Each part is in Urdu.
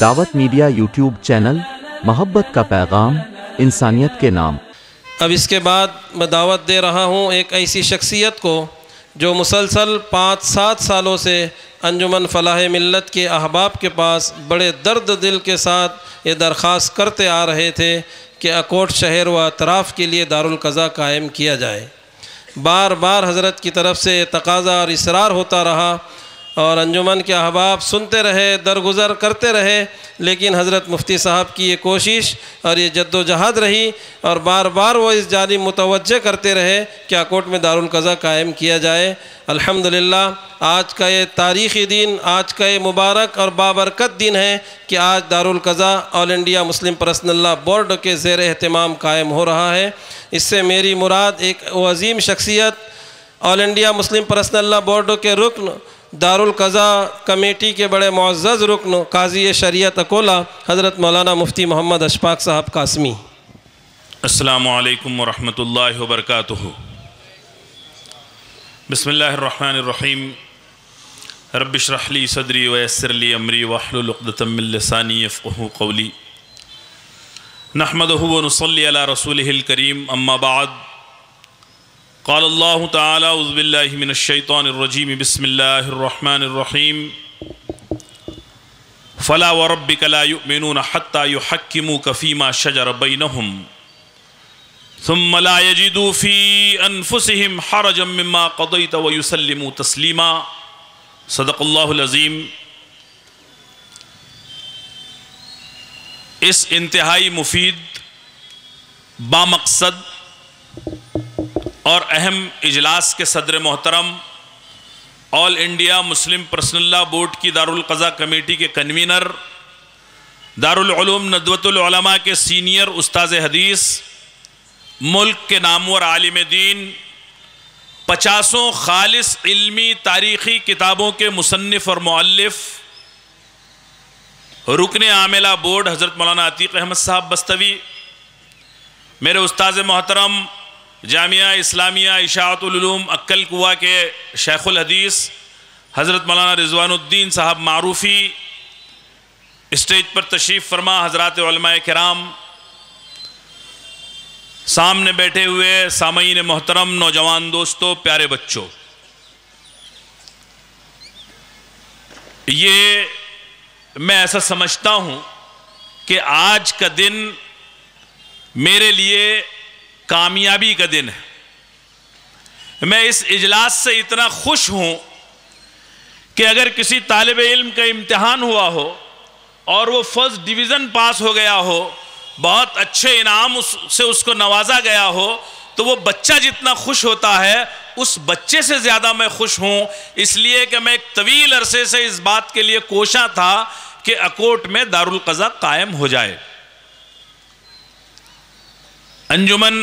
دعوت میڈیا یوٹیوب چینل، محبت کا پیغام، انسانیت کے نام۔ اب اس کے بعد میں دعوت دے رہا ہوں ایک ایسی شخصیت کو جو مسلسل 5-7 سالوں سے انجمن فلاح ملت کے احباب کے پاس بڑے درد دل کے ساتھ یہ درخواست کرتے آ رہے تھے کہ اکوٹ شہر و اطراف کے لیے دارالقضا قائم کیا جائے۔ بار بار حضرت کی طرف سے تقاضا اور اصرار ہوتا رہا اور انجمن کے احباب سنتے رہے، درگزر کرتے رہے، لیکن حضرت مفتی صاحب کی یہ کوشش اور یہ جد و جہد رہی اور بار بار وہ اس جانب متوجہ کرتے رہے کہ اکوٹ میں دارالقضا قائم کیا جائے۔ الحمدللہ آج کا یہ تاریخی دن، آج کا یہ مبارک اور بابرکت دن ہے کہ آج دارالقضا all India Muslim personal law board کے زیر اہتمام قائم ہو رہا ہے۔ اس سے میری مراد ایک عظیم شخصیت، all India Muslim personal law board کے رکن، دارالقضا کمیٹی کے بڑے معزز رکن، قاضی شریعت اکولہ حضرت مولانا مفتی محمد اشفاق صاحب قاسمی۔ السلام علیکم ورحمۃ اللہ وبرکاتہ۔ بسم اللہ الرحمن الرحیم۔ رب اشرح لی صدری ویسر لی امری واحلل عقدۃ من لسانی یفقہوا قولی۔ نحمدہ ونصلی علی رسولہ الکریم، اما بعد۔ قال اللہ تعالی اعوذ باللہ من الشیطان الرجیم، بسم اللہ الرحمن الرحیم۔ فلا وربک لا یؤمنون حتی یحکموک فیما شجر بینہم ثم لا یجدوا فی انفسہم حرجا مما قضیت ویسلموا تسلیما۔ صدق اللہ العظیم۔ اس انتہائی مفید، بامقصد اور اہم اجلاس کے صدر محترم، all India Muslim personal law board کی دارالقضا کمیٹی کے کنوینر، دارالعلوم ندوۃ العلماء کے سینئر استاذ حدیث، ملک کے نامور عالم دین، 50 خالص علمی تاریخی کتابوں کے مصنف اور مؤلف، رکن عاملہ بورڈ حضرت مولانا عتیق احمد صاحب بستوی، میرے استاذ محترم جامعہ اسلامیہ اشاعت العلوم اکل کوہ کے شیخ الحدیث حضرت مولانا رضوان الدین صاحب معروفی، اسٹیج پر تشریف فرما حضرات علماء کرام، سامنے بیٹھے ہوئے سامعین محترم، نوجوان دوستو، پیارے بچوں، یہ میں ایسا سمجھتا ہوں کہ آج کا دن میرے لیے کامیابی کا دن ہے۔ میں اس اجلاس سے اتنا خوش ہوں کہ اگر کسی طالب علم کا امتحان ہوا ہو اور وہ فرسٹ ڈویژن پاس ہو گیا ہو، بہت اچھے انعام سے اس کو نوازا گیا ہو، تو وہ بچہ جتنا خوش ہوتا ہے اس بچے سے زیادہ میں خوش ہوں، اس لیے کہ میں ایک طویل عرصے سے اس بات کے لیے کوشاں تھا کہ اکوٹ میں دارالقضا قائم ہو جائے۔ انجمن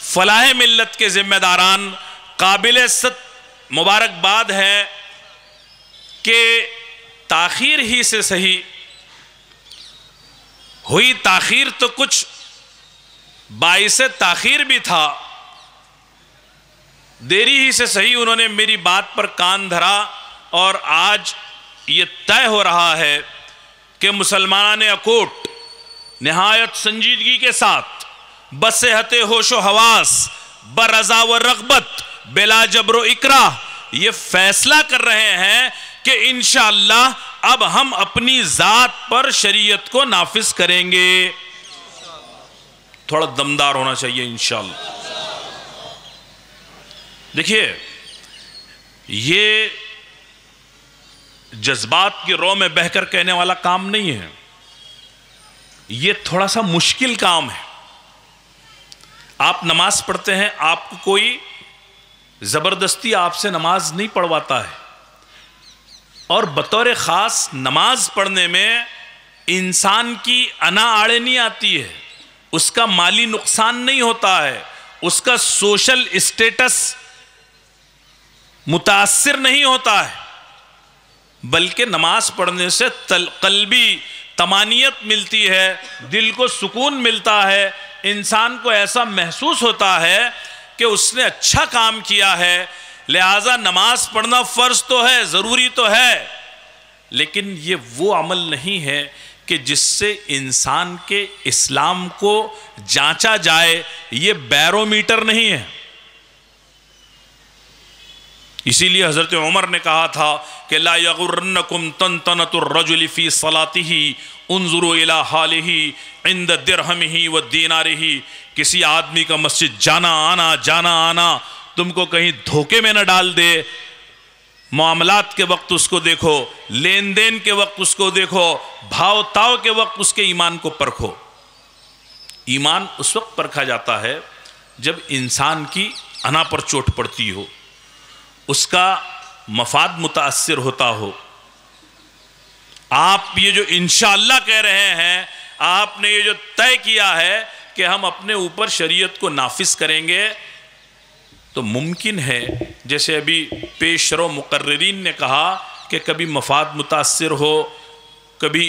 فلاح ملت کے ذمہ داران قابل مبارکباد ہے کہ تاخیر ہی سے صحیح ہوئی، تاخیر تو کچھ باعث تاخیر بھی تھا، دیری ہی سے صحیح انہوں نے میری بات پر کان دھرا، اور آج یہ طے ہو رہا ہے کہ مسلمانان اکوٹ نہایت سنجیدگی کے ساتھ بصحت ہوش و حواس، برضا و رغبت، بلا جبر و اکراہ یہ فیصلہ کر رہے ہیں کہ انشاءاللہ اب ہم اپنی ذات پر شریعت کو نافذ کریں گے۔ تھوڑا دمدار ہونا چاہیے انشاءاللہ۔ دیکھیے، یہ جذبات کی رو میں بہہ کر کہنے والا کام نہیں ہے، یہ تھوڑا سا مشکل کام ہے۔ آپ نماز پڑھتے ہیں، آپ کو کوئی زبردستی آپ سے نماز نہیں پڑھواتا ہے، اور بطور خاص نماز پڑھنے میں انسان کی انا آڑے نہیں آتی ہے، اس کا مالی نقصان نہیں ہوتا ہے، اس کا سوشل اسٹیٹس متاثر نہیں ہوتا ہے، بلکہ نماز پڑھنے سے قلبی طمانینت ملتی ہے، دل کو سکون ملتا ہے، انسان کو ایسا محسوس ہوتا ہے کہ اس نے اچھا کام کیا ہے۔ لہٰذا نماز پڑھنا فرض تو ہے، ضروری تو ہے، لیکن یہ وہ عمل نہیں ہے کہ جس سے انسان کے اسلام کو جانچا جائے، یہ بیرومیٹر نہیں ہے۔ اسی لیے حضرت عمر نے کہا تھا کہ لا یغرنکم طنطنۃ الرجل فی صلاتہ انظروا الی حالہ عند درہمہ ودینارہ، کسی آدمی کا مسجد جانا آنا تم کو کہیں دھوکے میں نہ ڈال دے۔ معاملات کے وقت اس کو دیکھو، لین دین کے وقت اس کو دیکھو، بھاؤ تاؤ کے وقت اس کے ایمان کو پرکھو۔ ایمان اس وقت پرکھا جاتا ہے جب انسان کی انا پر چوٹ پڑتی ہو، اس کا مفاد متاثر ہوتا ہو۔ آپ یہ جو انشاءاللہ کہہ رہے ہیں، آپ نے یہ جو طے کیا ہے کہ ہم اپنے اوپر شریعت کو نافذ کریں گے، تو ممکن ہے جیسے ابھی پیش رو مقررین نے کہا کہ کبھی مفاد متاثر ہو، کبھی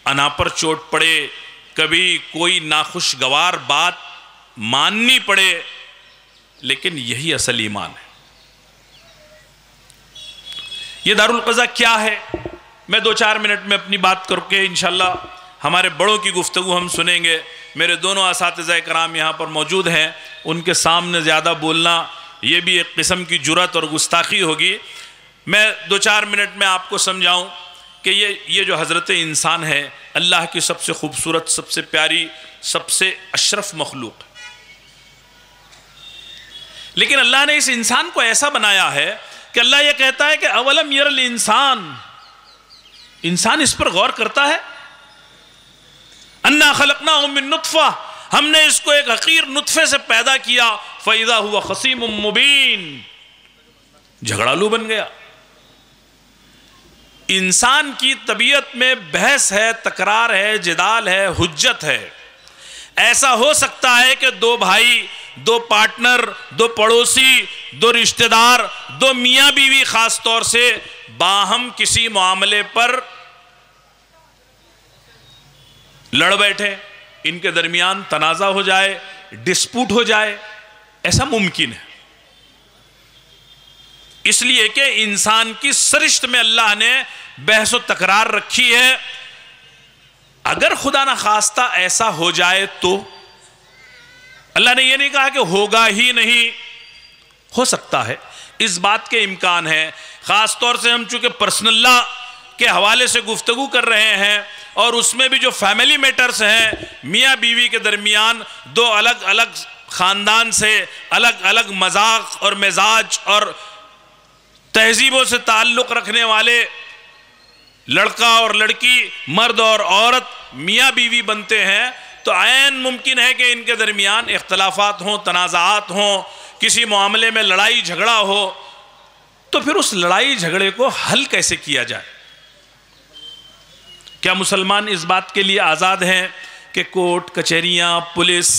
انا پر چوٹ پڑے، کبھی کوئی ناخوشگوار بات ماننی پڑے، لیکن یہی اصل ایمان ہے۔ یہ دارالقضا کیا ہے؟ میں 2-4 منٹ میں اپنی بات کر کے انشاءاللہ ہمارے بڑوں کی گفتگو ہم سنیں گے۔ میرے دونوں اساتذہ کرام یہاں پر موجود ہیں، ان کے سامنے زیادہ بولنا یہ بھی ایک قسم کی جرات اور گستاخی ہوگی۔ میں 2-4 منٹ میں آپ کو سمجھاؤں کہ یہ جو حضرت انسان ہے، اللہ کی سب سے خوبصورت، سب سے پیاری، سب سے اشرف مخلوق، لیکن اللہ نے اس انسان کو ایسا بنایا ہے کہ اللہ یہ کہتا ہے کہ اولم یر الانسان، انسان اس پر غور کرتا ہے، انا خلقناہ من نطفہ، ہم نے اس کو ایک حقیر نطفے سے پیدا کیا، فَإِذَا هُوَ خَصِيمٌ مُبِينٌ، جھگڑالو بن گیا۔ انسان کی طبیعت میں بحث ہے، تکرار ہے، جدال ہے، حجت ہے۔ ایسا ہو سکتا ہے کہ 2 بھائی، 2 پارٹنر، 2 پڑوسی، 2 رشتہ دار، 2 میاں بیوی خاص طور سے باہم کسی معاملے پر لڑ بیٹھے، ان کے درمیان تنازع ہو جائے، ڈسپوٹ ہو جائے، ایسا ممکن ہے۔ اس لیے کہ انسان کی سرشت میں اللہ نے بحث و تکرار رکھی ہے۔ اگر خدا نخواستہ ایسا ہو جائے تو اللہ نے یہ نہیں کہا کہ ہوگا ہی نہیں، ہو سکتا ہے، اس بات کے امکان ہے۔ خاص طور سے ہم چونکہ پرسنل لا کے حوالے سے گفتگو کر رہے ہیں، اور اس میں بھی جو فیملی میٹرز ہیں، میاں بیوی کے درمیان 2 الگ الگ خاندان سے الگ الگ مذاق اور مزاج اور تہذیبوں سے تعلق رکھنے والے لڑکا اور لڑکی، مرد اور عورت میاں بیوی بنتے ہیں، تو عین ممکن ہے کہ ان کے درمیان اختلافات ہوں، تنازعات ہوں، کسی معاملے میں لڑائی جھگڑا ہو، تو پھر اس لڑائی جھگڑے کو حل کیسے کیا جائے؟ کیا مسلمان اس بات کے لیے آزاد ہیں کہ کورٹ کچہریاں، پولیس،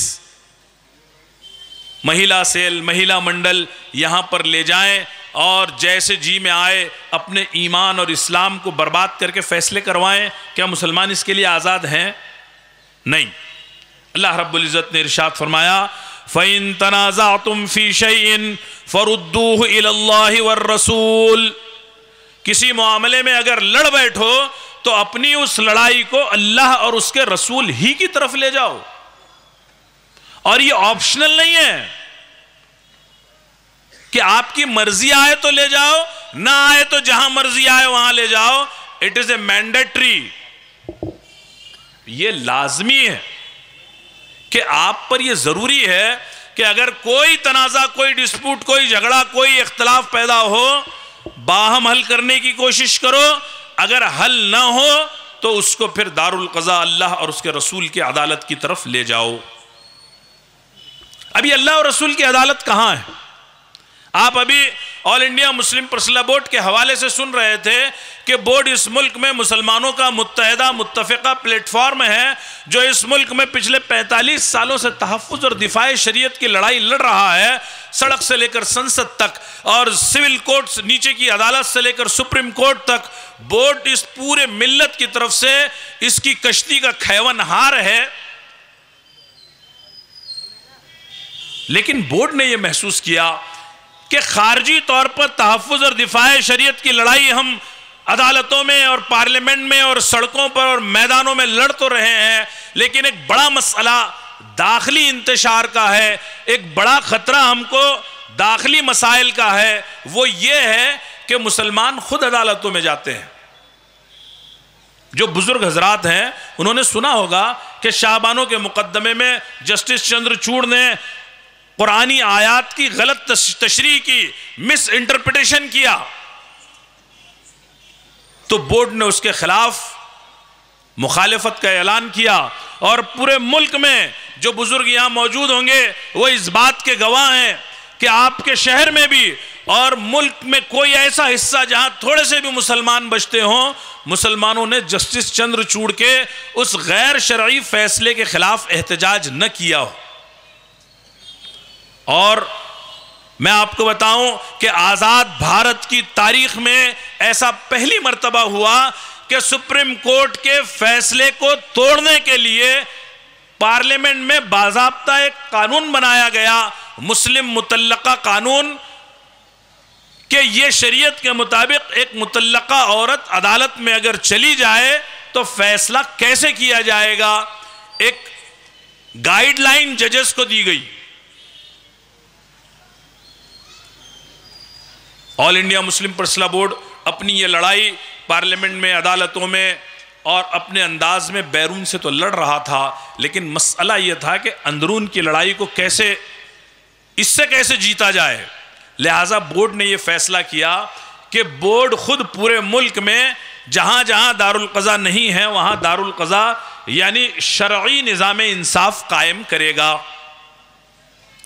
مہیلا سیل، مہیلا منڈل یہاں پر لے جائیں اور جیسے جی میں آئے اپنے ایمان اور اسلام کو برباد کر کے فیصلے کروائیں؟ کیا مسلمان اس کے لیے آزاد ہیں؟ نہیں۔ اللہ رب العزت نے ارشاد فرمایا فَإِن تَنَازَعْتُمْ فِي شَيْءٍ فَرُدُّوهُ إِلَى اللَّهِ وَالرَّسُولِ، کسی معاملے میں اگر لڑ بیٹھو تو اپنی اس لڑائی کو اللہ اور اس کے رسول ہی کی طرف لے جاؤ، اور یہ آپشنل نہیں ہے کہ آپ کی مرضی آئے تو لے جاؤ، نہ آئے تو جہاں مرضی آئے وہاں لے جاؤ۔ اٹ از اے مینڈیٹری، یہ لازمی ہے کہ آپ پر یہ ضروری ہے کہ اگر کوئی تنازع، کوئی ڈسپوٹ، کوئی جھگڑا، کوئی اختلاف پیدا ہو، باہم حل کرنے کی کوشش کرو۔ اگر حل نہ ہو تو اس کو پھر دارالقضاء اللہ اور اس کے رسول کی عدالت کی طرف لے جاؤ۔ ابھی اللہ اور رسول کی عدالت کہاں ہے؟ آپ ابھی آل انڈیا مسلم پرسنل بورڈ کے حوالے سے سن رہے تھے کہ بورڈ اس ملک میں مسلمانوں کا متحدہ متفقہ پلیٹ فارم ہے جو اس ملک میں پچھلے 45 سالوں سے تحفظ اور دفاع شریعت کی لڑائی لڑ رہا ہے، سڑک سے لے کر سنسد تک اور سول کورٹس نیچے کی عدالت سے لے کر سپریم کورٹ تک۔ بورڈ اس پورے ملت کی طرف سے اس کی کشتی کا کھیون ہار ہے، لیکن بورڈ نے یہ محسوس کیا کہ خارجی طور پر تحفظ اور دفاع شریعت کی لڑائی ہم عدالتوں میں اور پارلیمنٹ میں اور سڑکوں پر اور میدانوں میں لڑ تو رہے ہیں، لیکن ایک بڑا مسئلہ داخلی انتشار کا ہے، ایک بڑا خطرہ ہم کو داخلی مسائل کا ہے، وہ یہ ہے کہ مسلمان خود عدالتوں میں جاتے ہیں۔ جو بزرگ حضرات ہیں انہوں نے سنا ہوگا کہ شاہبانوں کے مقدمے میں جسٹس چندرچوڑ نے قرآنی آیات کی غلط تشریح کی، مس انٹرپریٹیشن کیا، تو بورڈ نے اس کے خلاف مخالفت کا اعلان کیا، اور پورے ملک میں جو بزرگ یہاں موجود ہوں گے وہ اس بات کے گواہ ہیں کہ آپ کے شہر میں بھی اور ملک میں کوئی ایسا حصہ جہاں تھوڑے سے بھی مسلمان بچتے ہوں، مسلمانوں نے جسٹس چندرچوڑ کے اس غیر شرعی فیصلے کے خلاف احتجاج نہ کیا ہو۔ اور میں آپ کو بتاؤں کہ آزاد بھارت کی تاریخ میں ایسا پہلی مرتبہ ہوا کہ سپریم کورٹ کے فیصلے کو توڑنے کے لیے پارلیمنٹ میں باضابطہ ایک قانون بنایا گیا، مسلم مطلقہ قانون، کہ یہ شریعت کے مطابق ایک مطلقہ عورت عدالت میں اگر چلی جائے تو فیصلہ کیسے کیا جائے گا، ایک گائیڈ لائن ججز کو دی گئی۔ آل انڈیا مسلم پرسنل بورڈ اپنی یہ لڑائی پارلیمنٹ میں، عدالتوں میں اور اپنے انداز میں بیرون سے تو لڑ رہا تھا، لیکن مسئلہ یہ تھا کہ اندرون کی لڑائی کو کیسے، اس سے کیسے جیتا جائے۔ لہٰذا بورڈ نے یہ فیصلہ کیا کہ بورڈ خود پورے ملک میں جہاں جہاں دارالقضاء نہیں ہے وہاں دارالقضاء یعنی شرعی نظام انصاف قائم کرے گا۔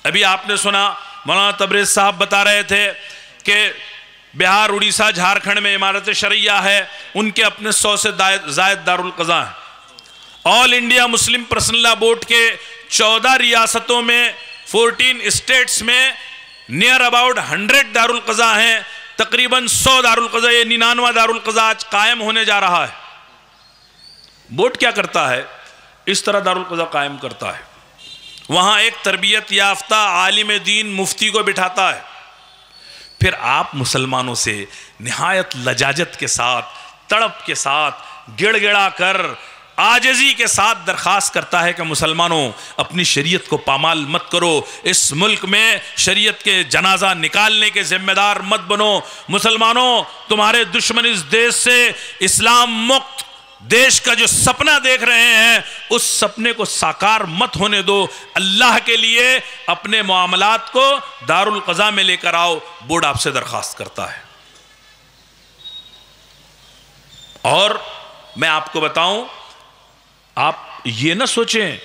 ابھی آپ نے سنا مولانا تبریز صاحب بتا رہے تھے کہ بہار، اڑیسہ، جھارکھنڈ میں امارت شرعیہ ہے، ان کے اپنے 100 سے زائد دارالقضاء ہیں۔ آل انڈیا مسلم پرسنل لا بورڈ کے 14 ریاستوں میں 14 اسٹیٹس میں نیئر اباؤٹ 100 دارالقضاء ہیں، تقریباً 100 دارالقضاء، یہ 99واں دارالقضاء آج قائم ہونے جا رہا ہے۔ بورڈ کیا کرتا ہے؟ اس طرح دارالقضاء قائم کرتا ہے، وہاں ایک تربیت یافتہ عالم دین مفتی کو بٹھاتا ہے، پھر آپ مسلمانوں سے نہایت لجاجت کے ساتھ، تڑپ کے ساتھ، گڑ گڑا کر، عاجزی کے ساتھ درخواست کرتا ہے کہ مسلمانوں اپنی شریعت کو پامال مت کرو، اس ملک میں شریعت کے جنازہ نکالنے کے ذمہ دار مت بنو، مسلمانوں تمہارے دشمن اس دیش سے اسلام مکت دیش کا جو سپنا دیکھ رہے ہیں اس سپنے کو ساکار مت ہونے دو، اللہ کے لیے اپنے معاملات کو دارالقضاء میں لے کر آؤ، بورڈ آپ سے درخواست کرتا ہے۔ اور میں آپ کو بتاؤں، آپ یہ نہ سوچیں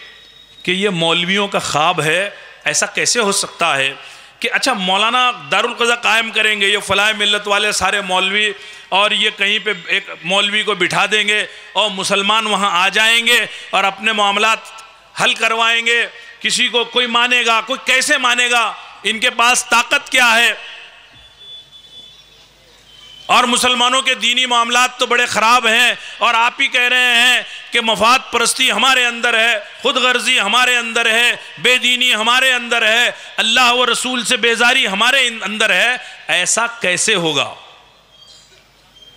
کہ یہ مولویوں کا خواب ہے، ایسا کیسے ہو سکتا ہے کہ اچھا مولانا دارالقضاء قائم کریں گے، یہ فلاح ملت والے سارے مولوی، اور یہ کہیں پہ ایک مولوی کو بٹھا دیں گے اور مسلمان وہاں آ جائیں گے اور اپنے معاملات حل کروائیں گے، کسی کو کوئی مانے گا، کوئی کیسے مانے گا، ان کے پاس طاقت کیا ہے، اور مسلمانوں کے دینی معاملات تو بڑے خراب ہیں، اور آپ ہی کہہ رہے ہیں کہ مفاد پرستی ہمارے اندر ہے، خود غرضی ہمارے اندر ہے، بے دینی ہمارے اندر ہے، اللہ و رسول سے بیزاری ہمارے اندر ہے، ایسا کیسے ہوگا؟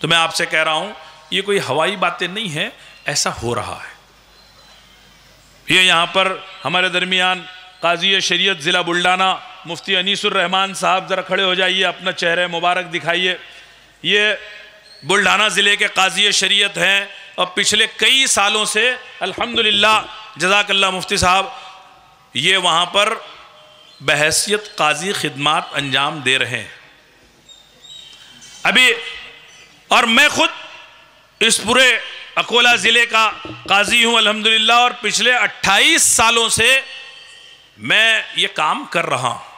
تو میں آپ سے کہہ رہا ہوں یہ کوئی ہوائی باتیں نہیں ہیں، ایسا ہو رہا ہے۔ یہ یہاں پر ہمارے درمیان قاضی شریعت ضلع بلڈانہ مفتی انیس الرحمان صاحب، ذرا کھڑے ہو جائیے، اپنا چہرہ مبارک دکھائیے۔ یہ بلڈانہ ضلع کے قاضی شریعت ہیں اور پچھلے کئی سالوں سے الحمدللہ جزاک اللہ مفتی صاحب یہ وہاں پر بحیثیت قاضی خدمات انجام دے رہے ہیں۔ ابھی اور میں خود اس پورے اکولہ ضلع کا قاضی ہوں الحمدللہ، اور پچھلے 28 سالوں سے میں یہ کام کر رہا ہوں۔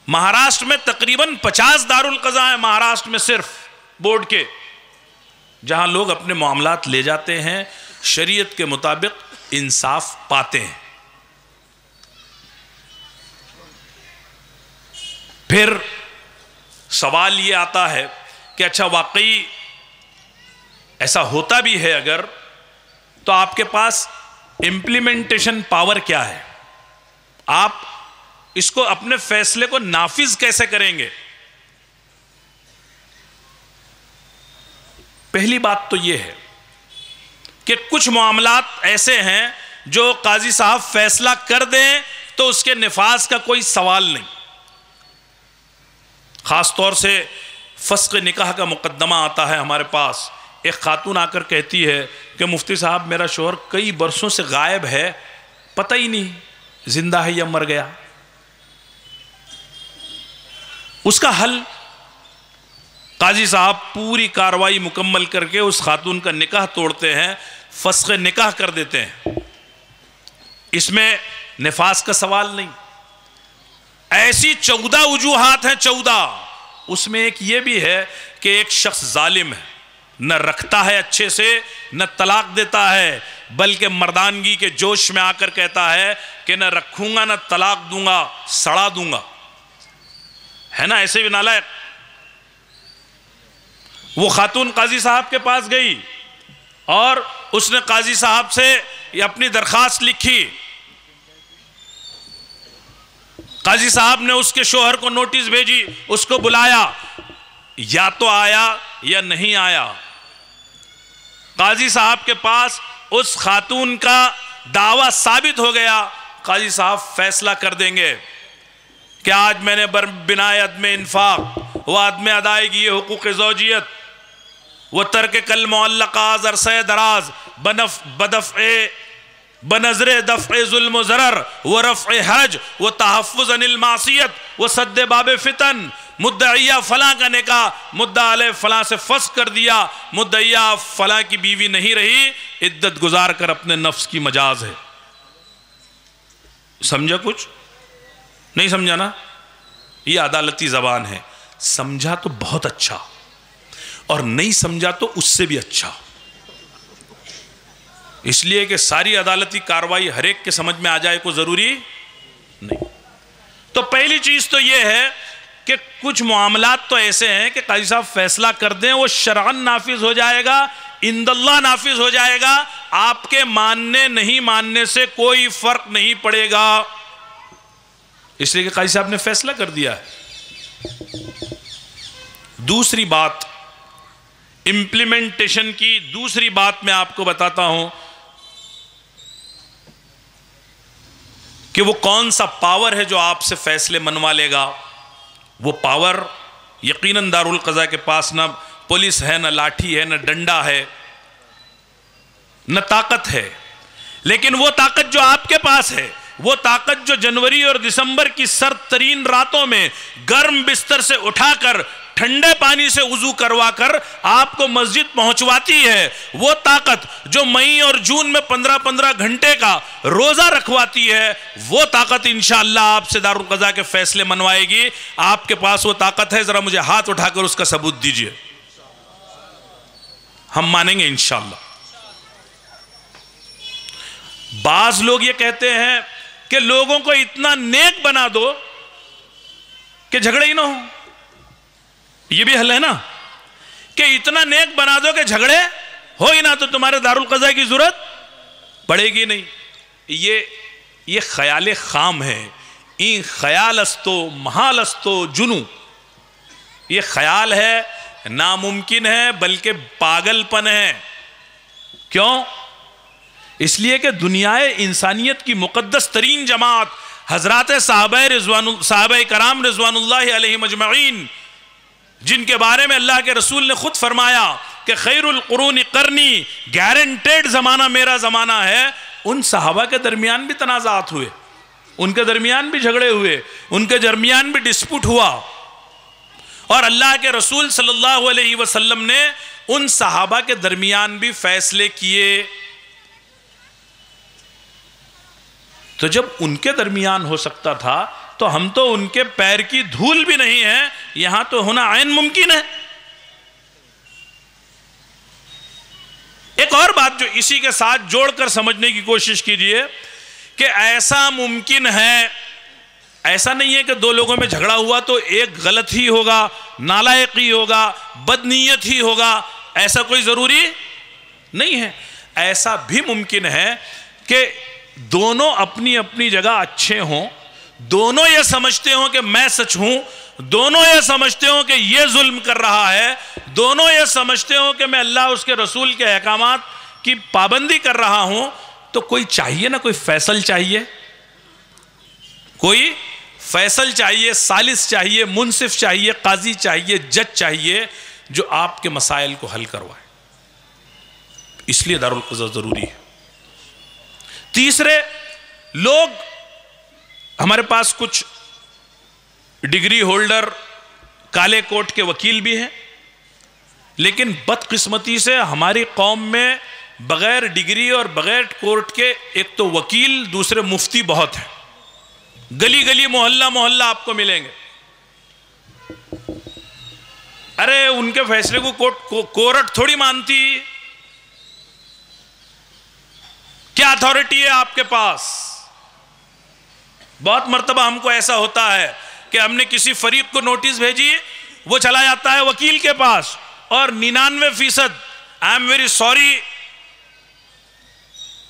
مہاراشٹر میں تقریباً 50 دارالقضاء ہیں، مہاراشٹر میں صرف بورڈ کے، جہاں لوگ اپنے معاملات لے جاتے ہیں، شریعت کے مطابق انصاف پاتے ہیں۔ پھر سوال یہ آتا ہے کہ اچھا واقعی ایسا ہوتا بھی ہے اگر، تو آپ کے پاس امپلیمنٹیشن پاور کیا ہے؟ آپ اس کو اپنے فیصلے کو نافذ کیسے کریں گے؟ پہلی بات تو یہ ہے کہ کچھ معاملات ایسے ہیں جو قاضی صاحب فیصلہ کر دیں تو اس کے نفاذ کا کوئی سوال نہیں. خاص طور سے فسخ نکاح کا مقدمہ آتا ہے ہمارے پاس. ایک خاتون آ کر کہتی ہے کہ مفتی صاحب میرا شوہر کئی برسوں سے غائب ہے, پتہ ہی نہیں زندہ ہے یا مر گیا. اس کا حل قاضی صاحب پوری کارروائی مکمل کر کے اس خاتون کا نکاح توڑتے ہیں, فسخ نکاح کر دیتے ہیں. اس میں نفاذ کا سوال نہیں. ایسی 14 وجوہات ہیں, 14. اس میں ایک یہ بھی ہے کہ ایک شخص ظالم ہے, نہ رکھتا ہے اچھے سے نہ طلاق دیتا ہے, بلکہ مردانگی کے جوش میں آ کر کہتا ہے کہ نہ رکھوں گا نہ طلاق دوں گا, سڑا دوں گا. ہے نا ایسے بھی نالائق. وہ خاتون قاضی صاحب کے پاس گئی اور اس نے قاضی صاحب سے اپنی درخواست لکھی. قاضی صاحب نے اس کے شوہر کو نوٹس بھیجی, اس کو بلایا, یا تو آیا یا نہیں آیا. قاضی صاحب کے پاس اس خاتون کا دعویٰ ثابت ہو گیا. قاضی صاحب فیصلہ کر دیں گے کہ آج میں نے بنا عدم انفاق و عدم ادائیگی حقوق زوجیت وہ ترک کل معلقات عرصہ دراز بنظر دفع ظلم و ضرر و رفع حرج و تحفظ عن المعصیت و سد باب فتن, مدعیہ فلاں کا نکاح مدعا علیہ فلاں سے فسخ کر دیا, مدعیہ فلاں کی بیوی نہیں رہی, عدت گزار کر اپنے نفس کی مجاز ہے. سمجھا کچھ نہیں سمجھا نا؟ یہ عدالتی زبان ہے. سمجھا تو بہت اچھا, اور نہیں سمجھا تو اس سے بھی اچھا. اس لیے کہ ساری عدالتی کاروائی ہر ایک کے سمجھ میں آ جائے کو ضروری نہیں. تو پہلی چیز تو یہ ہے کہ کچھ معاملات تو ایسے ہیں کہ قاضی صاحب فیصلہ کر دیں وہ شرعاً نافذ ہو جائے گا, عند اللہ نافذ ہو جائے گا. آپ کے ماننے نہیں ماننے سے کوئی فرق نہیں پڑے گا, اس لیے کہ قاضی صاحب نے فیصلہ کر دیا ہے. دوسری بات امپلیمنٹیشن کی, دوسری بات میں آپ کو بتاتا ہوں کہ وہ کون سا پاور ہے جو آپ سے فیصلے منوا لے گا. وہ پاور یقیناً دارالقضاء کے پاس نہ پولیس ہے, نہ لاٹھی ہے, نہ ڈنڈا ہے, نہ طاقت ہے. لیکن وہ طاقت جو آپ کے پاس ہے, وہ طاقت جو جنوری اور دسمبر کی سرد ترین راتوں میں گرم بستر سے اٹھا کر ٹھنڈے پانی سے وضو کروا کر آپ کو مسجد پہنچواتی ہے, وہ طاقت جو مئی اور جون میں 15 گھنٹے کا روزہ رکھواتی ہے, وہ طاقت انشاءاللہ آپ سے دارالقضاء کے فیصلے منوائے گی. آپ کے پاس وہ طاقت ہے, ذرا مجھے ہاتھ اٹھا کر اس کا ثبوت دیجئے, ہم مانیں گے انشاءاللہ. بعض لوگ یہ کہتے ہیں کہ لوگوں کو اتنا نیک بنا دو کہ جھگڑے ہی نہ ہوں. یہ بھی حل ہے نا, کہ اتنا نیک بنا دو کہ جھگڑے ہو ہی نہ, تو تمہارے دارالقضاء کی ضرورت پڑے گی نہیں. یہ خیال خام ہے. این خیال استو محال استو جنو, یہ خیال ہے, ناممکن ہے, بلکہ پاگل پن ہے. کیوں؟ اس لیے کہ دنیا انسانیت کی مقدس ترین جماعت حضرات صحابہ کرام رضوان اللہ علیہ مجمعین, جن کے بارے میں اللہ کے رسول نے خود فرمایا کہ خیر القرون قرنی, گارنٹیڈ زمانہ میرا زمانہ ہے, ان صحابہ کے درمیان بھی تنازعات ہوئے, ان کے درمیان بھی جھگڑے ہوئے, ان کے درمیان بھی ڈسپوٹ ہوا, اور اللہ کے رسول صلی اللہ علیہ وسلم نے ان صحابہ کے درمیان بھی فیصلے کیے. تو جب ان کے درمیان ہو سکتا تھا تو ہم تو ان کے پیر کی دھول بھی نہیں ہیں, یہاں تو ہونا عین ممکن ہے. ایک اور بات جو اسی کے ساتھ جوڑ کر سمجھنے کی کوشش کیجئے کہ ایسا ممکن ہے, ایسا نہیں ہے کہ دو لوگوں میں جھگڑا ہوا تو ایک غلط ہی ہوگا, نالائق ہی ہوگا, بدنیت ہی ہوگا, ایسا کوئی ضروری نہیں ہے. ایسا بھی ممکن ہے کہ دونوں اپنی اپنی جگہ اچھے ہوں, دونوں یہ سمجھتے ہوں کہ میں سچ ہوں، دونوں یہ سمجھتے ہوں کہ یہ ظلم کر رہا ہے، دونوں یہ سمجھتے ہوں کہ میں اللہ اس کے رسول کے احکامات کی پابندی کر رہا ہوں، تو کوئی چاہیے نا، کوئی فیصل چاہیے، کوئی فیصل چاہیے، ثالث چاہیے، منصف چاہیے، قاضی چاہیے، جج چاہیے، جو آپ کے مسائل کو حل کروائے۔ اس لیے دارالقضاء ضروری ہے۔ تیسرے، لوگ ہمارے پاس کچھ ڈگری ہولڈر کالے کوٹ کے وکیل بھی ہیں، لیکن بدقسمتی سے ہماری قوم میں بغیر ڈگری اور بغیر کورٹ کے ایک تو وکیل، دوسرے مفتی بہت ہیں، گلی گلی محلہ محلہ آپ کو ملیں گے۔ ارے ان کے فیصلے کو کورٹ تھوڑی مانتی، کیا اتھارٹی ہے آپ کے پاس؟ بہت مرتبہ ہم کو ایسا ہوتا ہے کہ ہم نے کسی فریق کو نوٹس بھیجی، وہ چلا جاتا ہے وکیل کے پاس، اور 99% آئی ایم ویری سوری،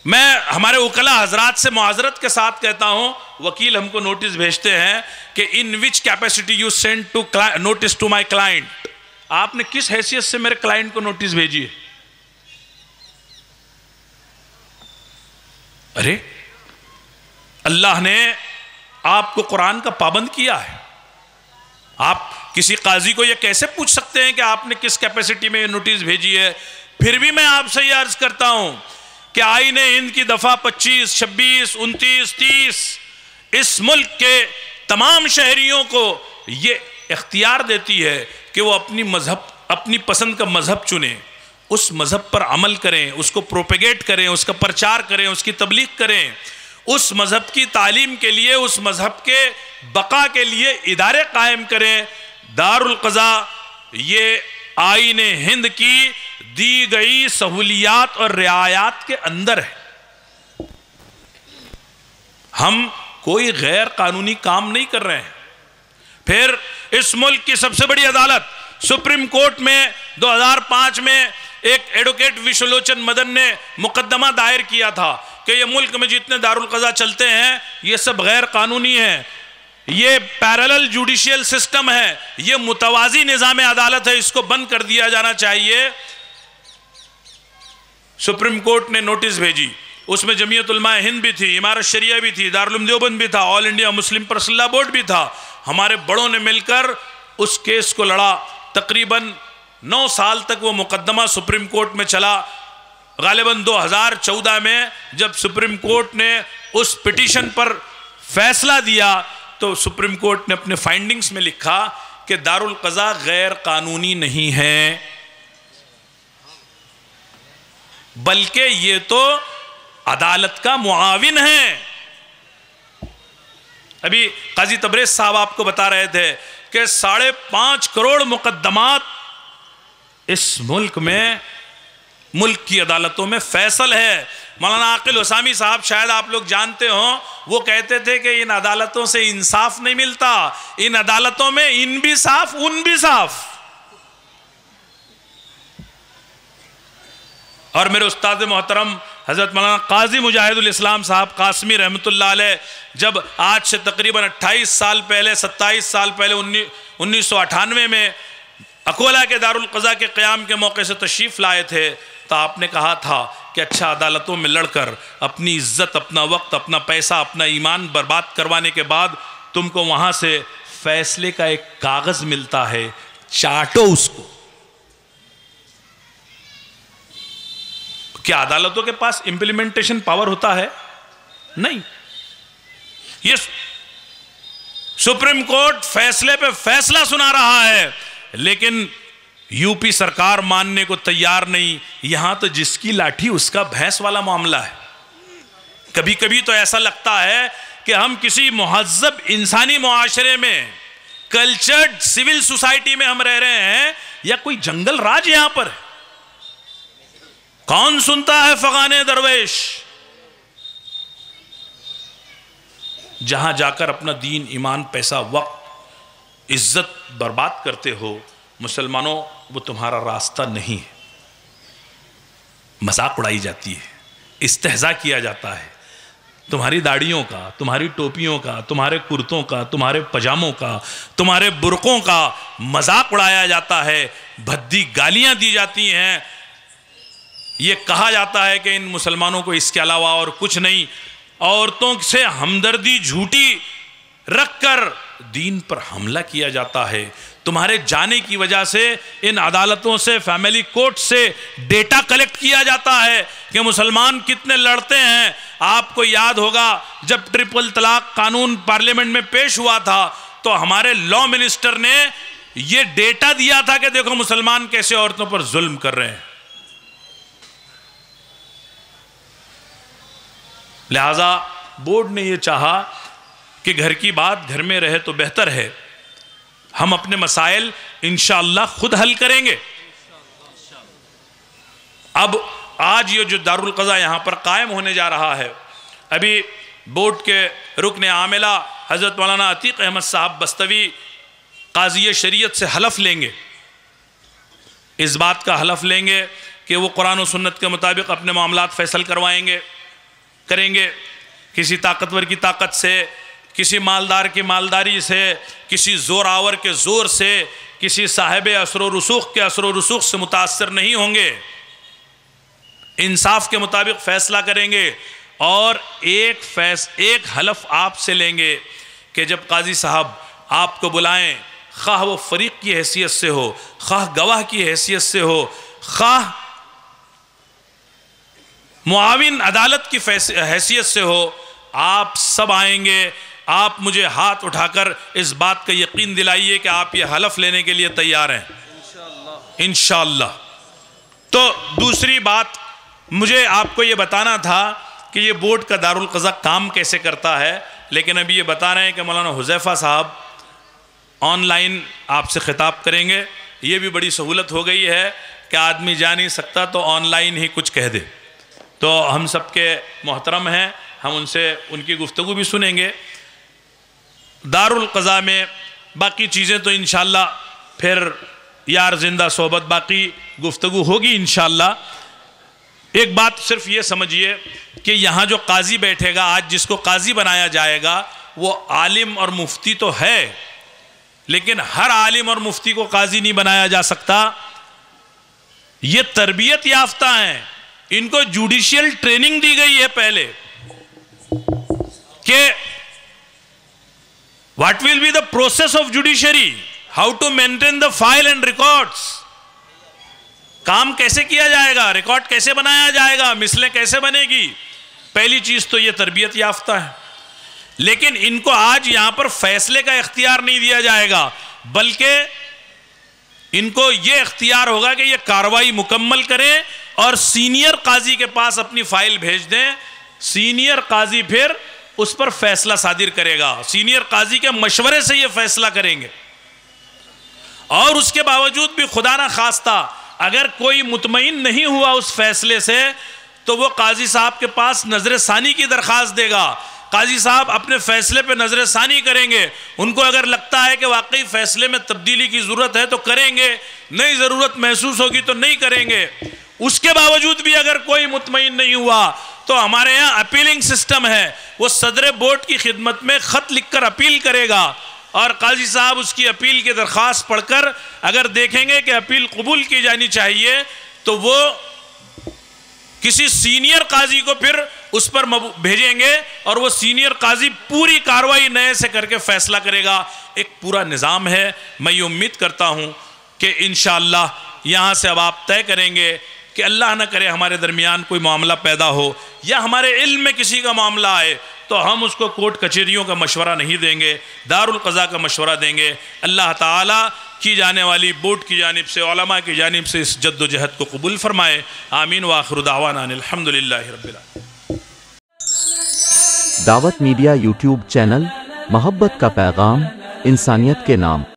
میں ہمارے وکلاء حضرات سے معذرت کے ساتھ کہتا ہوں، وکیل ہم کو نوٹس بھیجتے ہیں کہ in which capacity you send to notice to my client, آپ نے کس حیثیت سے میرے کلائنٹ کو نوٹس بھیجی ہے؟ ارے اللہ نے آپ کو قرآن کا پابند کیا ہے، آپ کسی قاضی کو یہ کیسے پوچھ سکتے ہیں کہ آپ نے کس کیپیسٹی میں یہ نوٹس بھیجی ہے؟ پھر بھی میں آپ سے یہ عرض کرتا ہوں کہ آئین ہند کی دفعہ 25، 26، 29، 30 اس ملک کے تمام شہریوں کو یہ اختیار دیتی ہے کہ وہ اپنی پسند کا مذہب چنیں، اس مذہب پر عمل کریں، اس کو پروپیگیٹ کریں، اس کا پرچار کریں، اس کی تبلیغ کریں، اس مذہب کی تعلیم کے لیے، اس مذہب کے بقا کے لیے ادارے قائم کریں۔ دارالقضاء یہ آئین ہند کی دی گئی سہولیات اور رعایات کے اندر ہے، ہم کوئی غیر قانونی کام نہیں کر رہے ہیں۔ پھر اس ملک کی سب سے بڑی عدالت سپریم کورٹ میں 2005 میں ایک ایڈوکیٹ وشولوچن مدن نے مقدمہ دائر کیا تھا کہ یہ ملک میں جتنے دارالقضاء چلتے ہیں یہ سب غیر قانونی ہیں، یہ پیرالل جوڈیشل سسٹم ہے، یہ متوازی نظام عدالت ہے، اس کو بند کر دیا جانا چاہیے۔ سپریم کورٹ نے نوٹس بھیجی، اس میں جمعیت علماء ہند بھی تھی، امارت شریعہ بھی تھی، دارالعلوم دیوبند بھی تھا، آل انڈیا مسلم پرسنل لا بورڈ بھی تھا۔ ہمارے بڑوں نے مل کر اس کیس کو لڑا، تقریباً 9 سال تک وہ مقدمہ سپریم کورٹ میں چلا۔ غالباً 2014 میں جب سپریم کورٹ نے اس پٹیشن پر فیصلہ دیا تو سپریم کورٹ نے اپنے فائنڈنگز میں لکھا کہ دارالقضاء غیر قانونی نہیں ہے، بلکہ یہ تو عدالت کا معاون ہے۔ ابھی قاضی تبریز صاحب آپ کو بتا رہے تھے کہ 5.5 کروڑ مقدمات اس ملک میں، ملک کی عدالتوں میں فیصل ہے۔ مولانا عاقل حسامی صاحب شاید آپ لوگ جانتے ہوں، وہ کہتے تھے کہ ان عدالتوں سے انصاف نہیں ملتا، ان عدالتوں میں ان بھی صاف ان بھی صاف۔ اور میرے استاد محترم حضرت مولانا قاضی مجاہد الاسلام صاحب قاسمی رحمۃ اللہ علیہ جب آج سے تقریباً 28 سال پہلے 27 سال پہلے 1998 میں اکولہ کے دارالقضاء کے قیام کے موقع سے تشریف لائے تھے تو آپ نے کہا تھا کہ اچھا عدالتوں میں لڑ کر اپنی عزت، اپنا وقت، اپنا پیسہ، اپنا ایمان برباد کروانے کے بعد تم کو وہاں سے فیصلے کا ایک کاغذ ملتا ہے، چاٹو اس کو۔ کیا عدالتوں کے پاس امپلیمنٹیشن پاور ہوتا ہے؟ نہیں۔ یہ سپریم کورٹ فیصلے پہ فیصلہ سنا رہا ہے لیکن یو پی سرکار ماننے کو تیار نہیں۔ یہاں تو جس کی لاٹھی اس کا بھینس والا معاملہ ہے۔ کبھی کبھی تو ایسا لگتا ہے کہ ہم کسی مہذب انسانی معاشرے میں، کلچرڈ سول سوسائٹی میں ہم رہ رہے ہیں یا کوئی جنگل راج یہاں پر ہے۔ کون سنتا ہے فغانے درویش؟ جہاں جا کر اپنا دین، ایمان، پیسہ، وقت، عزت برباد کرتے ہو، مسلمانوں وہ تمہارا راستہ نہیں ہے۔ مذاق اڑائی جاتی ہے، استہزاء کیا جاتا ہے، تمہاری داڑھیوں کا، تمہاری ٹوپیوں کا، تمہارے کرتوں کا، تمہارے پجاموں کا، تمہارے برقعوں کا مذاق اڑایا جاتا ہے، بھدی گالیاں دی جاتی ہیں. یہ کہا جاتا ہے کہ ان مسلمانوں کو اس کے علاوہ اور کچھ نہیں. عورتوں سے ہمدردی جھوٹی رکھ کر دین پر حملہ کیا جاتا ہے. تمہارے جانے کی وجہ سے ان عدالتوں سے، فیملی کورٹ سے ڈیٹا کلیکٹ کیا جاتا ہے کہ مسلمان کتنے لڑتے ہیں. آپ کو یاد ہوگا جب ٹرپل طلاق قانون پارلیمنٹ میں پیش ہوا تھا تو ہمارے لا منسٹر نے یہ ڈیٹا دیا تھا کہ دیکھو مسلمان کیسے عورتوں پر ظلم کر رہے ہیں. لہذا بورڈ نے یہ چاہا کہ گھر کی بات گھر میں رہے تو بہتر ہے. ہم اپنے مسائل انشاءاللہ خود حل کریں گے. اب آج یہ جو دارالقضا یہاں پر قائم ہونے جا رہا ہے، ابھی بورڈ کے رکن عاملہ حضرت مولانا عتیق احمد صاحب بستوی قاضی شریعت سے حلف لیں گے. اس بات کا حلف لیں گے کہ وہ قرآن و سنت کے مطابق اپنے معاملات فیصل کریں گے. کسی طاقتور کی طاقت سے، کسی مالدار کی مالداری سے، کسی زور آور کے زور سے، کسی صاحب اثر و رسوخ کے اثر و رسوخ سے متاثر نہیں ہوں گے. انصاف کے مطابق فیصلہ کریں گے اور ایک حلف آپ سے لیں گے کہ جب قاضی صاحب آپ کو بلائیں، خواہ وہ فریق کی حیثیت سے ہو، خواہ گواہ کی حیثیت سے ہو، خواہ معاون عدالت کی حیثیت سے ہو، آپ سب آئیں گے. آپ مجھے ہاتھ اٹھا کر اس بات کا یقین دلائیے کہ آپ یہ حلف لینے کے لیے تیار ہیں انشاءاللہ. تو دوسری بات مجھے آپ کو یہ بتانا تھا کہ یہ بورڈ کا دارالقضا کام کیسے کرتا ہے، لیکن ابھی یہ بتا رہے ہیں کہ مولانا حذیفہ صاحب آن لائن آپ سے خطاب کریں گے. یہ بھی بڑی سہولت ہو گئی ہے کہ آدمی جا نہیں سکتا تو آن لائن ہی کچھ کہہ دے. تو ہم سب کے محترم ہیں، ہم ان سے ان کی گفتگو بھی سنیں گے. دارالقضا میں باقی چیزیں تو انشاءاللہ پھر یار زندہ صحبت باقی گفتگو ہوگی انشاءاللہ. ایک بات صرف یہ سمجھیے کہ یہاں جو قاضی بیٹھے گا، آج جس کو قاضی بنایا جائے گا، وہ عالم اور مفتی تو ہے، لیکن ہر عالم اور مفتی کو قاضی نہیں بنایا جا سکتا. یہ تربیت یافتہ ہیں، ان کو جوڈیشل ٹریننگ دی گئی ہے پہلے کہ what will be the process of judiciary, how to maintain the file and records. کام کیسے کیا جائے گا، ریکارڈ کیسے بنایا جائے گا، مثلیں کیسے بنے گی. پہلی چیز تو یہ تربیت یافتہ ہے. لیکن ان کو آج یہاں پر فیصلے کا اختیار نہیں دیا جائے گا، بلکہ ان کو یہ اختیار ہوگا کہ یہ کارروائی مکمل کریں اور سینئر قاضی کے پاس اپنی فائل بھیج دیں. سینئر قاضی پھر اس پر فیصلہ صادر کرے گا. سینئر قاضی کے مشورے سے یہ فیصلہ کریں گے. اور اس کے باوجود بھی خدا نہ خواستہ اگر کوئی مطمئن نہیں ہوا اس فیصلے سے تو وہ قاضی صاحب کے پاس نظر ثانی کی درخواست دے گا. قاضی صاحب اپنے فیصلے پہ نظر ثانی کریں گے. ان کو اگر لگتا ہے کہ واقعی فیصلے میں تبدیلی کی ضرورت ہے تو کریں گے، نہیں ضرورت محسوس ہوگی تو نہیں کریں گے. اس کے باوجود بھی اگر کوئی مطمئن نہیں ہوا تو ہمارے یہاں اپیلنگ سسٹم ہے. وہ صدر بورڈ کی خدمت میں خط لکھ کر اپیل کرے گا اور قاضی صاحب اس کی اپیل کی درخواست پڑھ کر اگر دیکھیں گے کہ اپیل قبول کی جانی چاہیے تو وہ کسی سینئر قاضی کو پھر اس پر بھیجیں گے اور وہ سینئر قاضی پوری کاروائی نئے سے کر کے فیصلہ کرے گا. ایک پورا نظام ہے. میں یہ امید کرتا ہوں کہ انشاءاللہ یہاں سے اب آپ طے کریں گے کہ اللہ نہ کرے ہمارے درمیان کوئی معاملہ پیدا ہو یا ہمارے علم میں کسی کا معاملہ آئے تو ہم اس کو کورٹ کچہریوں کا مشورہ نہیں دیں گے، دارالقضا کا مشورہ دیں گے. اللہ تعالیٰ کی جانے والی بورڈ کی جانب سے، علماء کی جانب سے اس جد و جہد کو قبول فرمائے. آمین وآخر دعوانا الحمدللہ رب العالمین. دعوت میڈیا یوٹیوب چینل، محبت کا پیغام، انسانیت کے نام.